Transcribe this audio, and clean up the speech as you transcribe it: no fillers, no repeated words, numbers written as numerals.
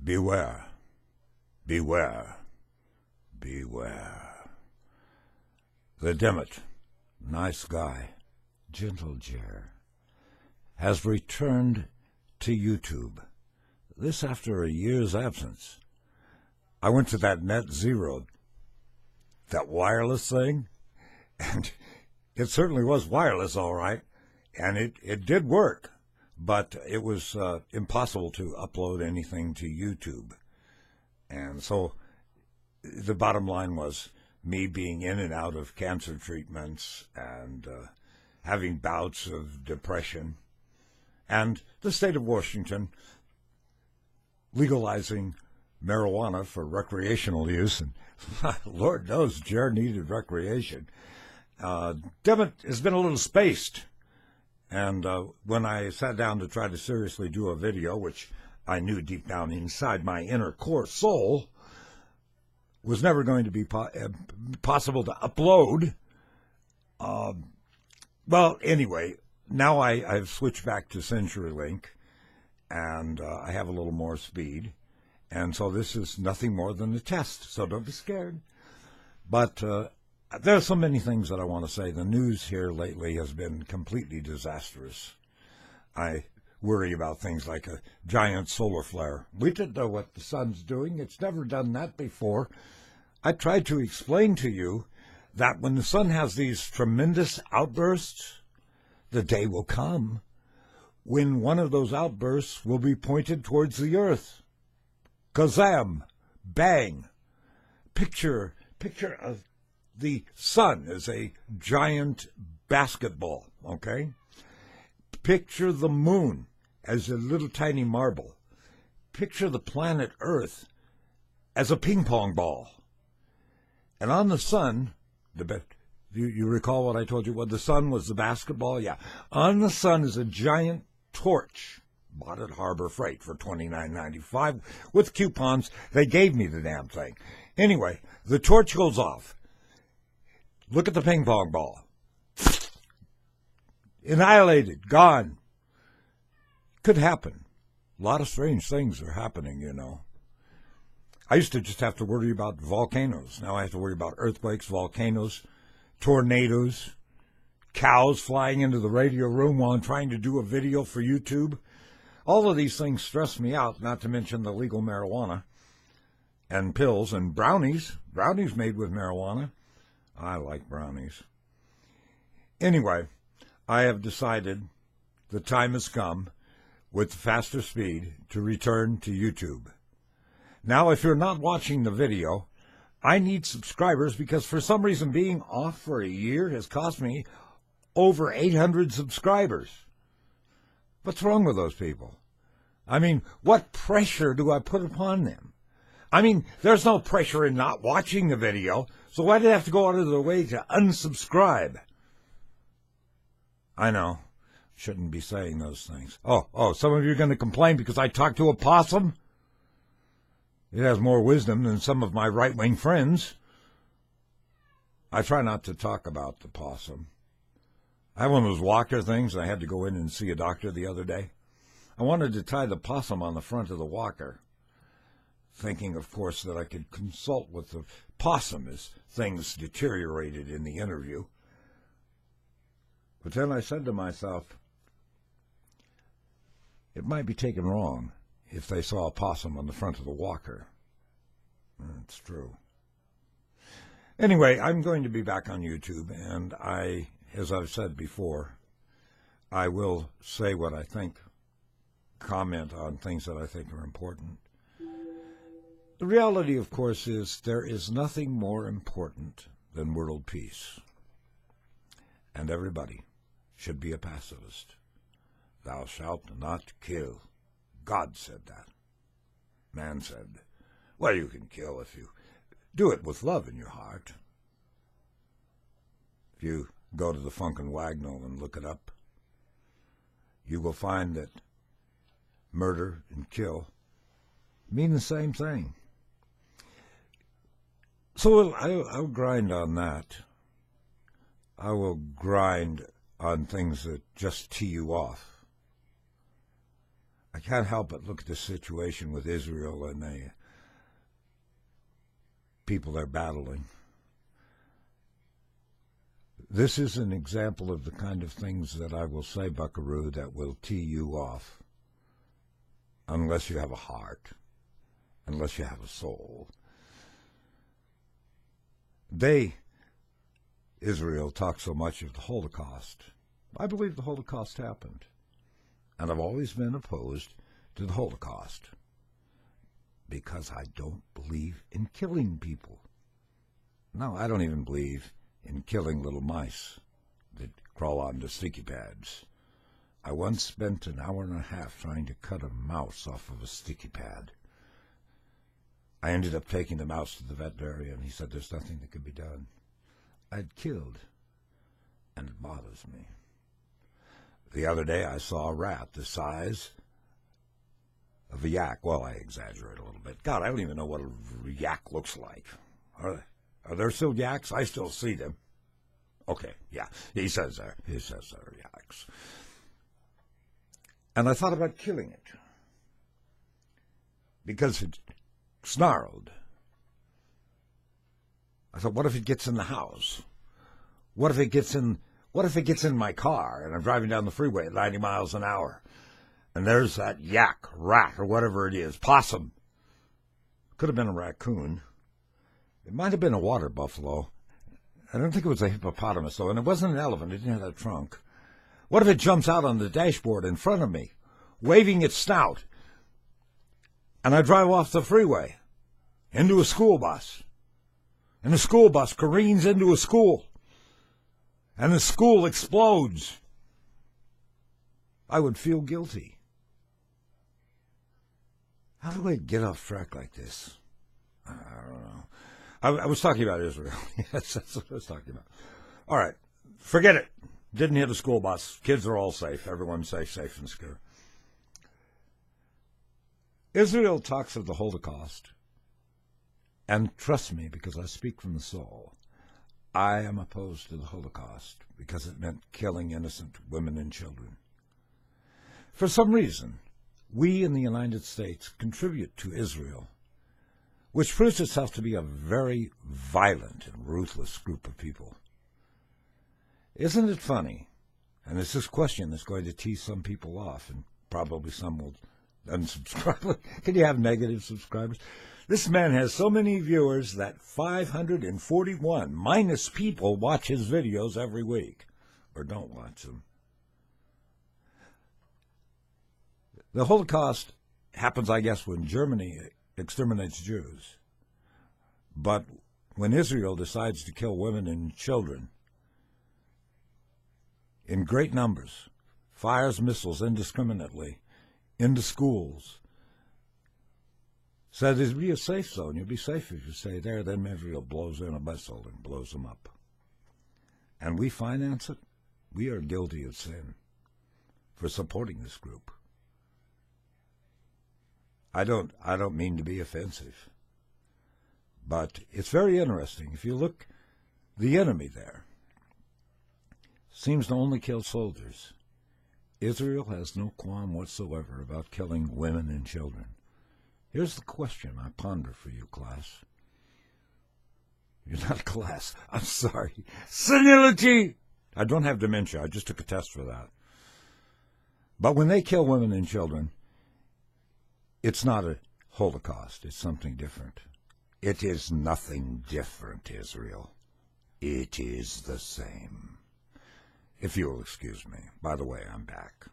Beware, beware, beware. The Dimmet, nice guy, gentle Jer, has returned to YouTube. This after a year's absence. I went to that Net Zero, that wireless thing, and it certainly was wireless, all right, and it did work, but it was impossible to upload anything to YouTube. And so the bottom line was me being in and out of cancer treatments and having bouts of depression, and the state of Washington legalizing marijuana for recreational use, and Lord knows Jared needed recreation. Dimmet has been a little spaced, and when I sat down to try to seriously do a video, which I knew deep down inside my inner core soul was never going to be possible to upload, well, anyway, now I've switched back to CenturyLink, and I have a little more speed. And so this is nothing more than a test, so don't be scared. But there are so many things that I want to say. The news here lately has been completely disastrous. I worry about things like a giant solar flare. We didn't know what the sun's doing. It's never done that before. I tried to explain to you that when the sun has these tremendous outbursts, the day will come when one of those outbursts will be pointed towards the earth. Kazam! Bang! Picture of the sun as a giant basketball, okay? Picture the moon as a little tiny marble. Picture the planet Earth as a ping pong ball. And on the sun, you recall what I told you? What the sun was, the basketball? Yeah. On the sun is a giant torch. Bought at Harbor Freight for $29.95 with coupons. They gave me the damn thing. Anyway, the torch goes off. Look at the ping pong ball. Annihilated, gone. Could happen. A lot of strange things are happening, you know. I used to just have to worry about volcanoes. Now I have to worry about earthquakes, volcanoes, tornadoes, cows flying into the radio room while I'm trying to do a video for YouTube. All of these things stress me out, not to mention the legal marijuana and pills and brownies. Brownies made with marijuana. I like brownies. Anyway, I have decided the time has come with faster speed to return to YouTube. Now, if you're not watching the video, I need subscribers because for some reason being off for a year has cost me over 800 subscribers. What's wrong with those people? I mean, what pressure do I put upon them? I mean, there's no pressure in not watching the video, so why did I have to go out of their way to unsubscribe? I know, shouldn't be saying those things. Oh, some of you are going to complain because I talked to a possum? It has more wisdom than some of my right-wing friends. I try not to talk about the possum. I have one of those walker things, and I had to go in and see a doctor the other day. I wanted to tie the possum on the front of the walker, thinking, of course, that I could consult with the possum as things deteriorated in the interview. But then I said to myself, it might be taken wrong if they saw a possum on the front of the walker. It's true. Anyway, I'm going to be back on YouTube, and as I've said before, I will say what I think, comment on things that I think are important. The reality, of course, is there is nothing more important than world peace. And everybody should be a pacifist. Thou shalt not kill. God said that. Man said, well, you can kill if you do it with love in your heart. If you go to the Funkin' Wagnall and look it up, you will find that murder and kill mean the same thing. So I'll grind on that. I will grind on things that just tee you off. I can't help but look at the situation with Israel and the people they're battling. This is an example of the kind of things that I will say, Buckaroo, that will tee you off. Unless you have a heart, unless you have a soul. Israel, talks so much of the Holocaust. I believe the Holocaust happened. And I've always been opposed to the Holocaust because I don't believe in killing people. No, I don't even believe in killing little mice that crawl onto sticky pads. I once spent an hour and a half trying to cut a mouse off of a sticky pad. I ended up taking the mouse to the veterinarian, and he said there's nothing that could be done. I'd killed, and it bothers me. The other day I saw a rat the size of a yak. Well, I exaggerate a little bit. God, I don't even know what a yak looks like. Are there still yaks? I still see them. Okay, yeah, he says there are yaks. And I thought about killing it because it snarled. I thought, what if it gets in the house? What if it gets in my car and I'm driving down the freeway at 90 miles an hour and there's that yak, rat, or whatever it is, possum. Could have been a raccoon. It might have been a water buffalo. I don't think it was a hippopotamus, though, and it wasn't an elephant. It didn't have a trunk. What if it jumps out on the dashboard in front of me, waving its snout, and I drive off the freeway into a school bus, and the school bus careens into a school, and the school explodes? I would feel guilty. How do I get off track like this? I don't know. I was talking about Israel. Yes, that's what I was talking about. All right. Forget it. Didn't hit a school bus. Kids are all safe. Everyone's safe and secure. Israel talks of the Holocaust. And trust me, because I speak from the soul, I am opposed to the Holocaust because it meant killing innocent women and children. For some reason, we in the United States contribute to Israel, which proves itself to be a very violent and ruthless group of people. Isn't it funny? And it's this question that's going to tease some people off, and probably some will unsubscribe. Can you have negative subscribers? This man has so many viewers that 541 minus people watch his videos every week, or don't watch them. The Holocaust happens, I guess, when Germany exterminates Jews. But when Israel decides to kill women and children in great numbers, fires missiles indiscriminately into schools, said it'd be a safe zone. You'll be safe if you stay there. Then Israel blows in a missile and blows them up. And we finance it. We are guilty of sin for supporting this group. I don't mean to be offensive, but it's very interesting. If you look, the enemy there seems to only kill soldiers. Israel has no qualm whatsoever about killing women and children. Here's the question I ponder for you, class. You're not a class. I'm sorry. Senility! I don't have dementia. I just took a test for that. But when they kill women and children, it's not a Holocaust. It's something different. It is nothing different, Israel. It is the same. If you'll excuse me. By the way, I'm back.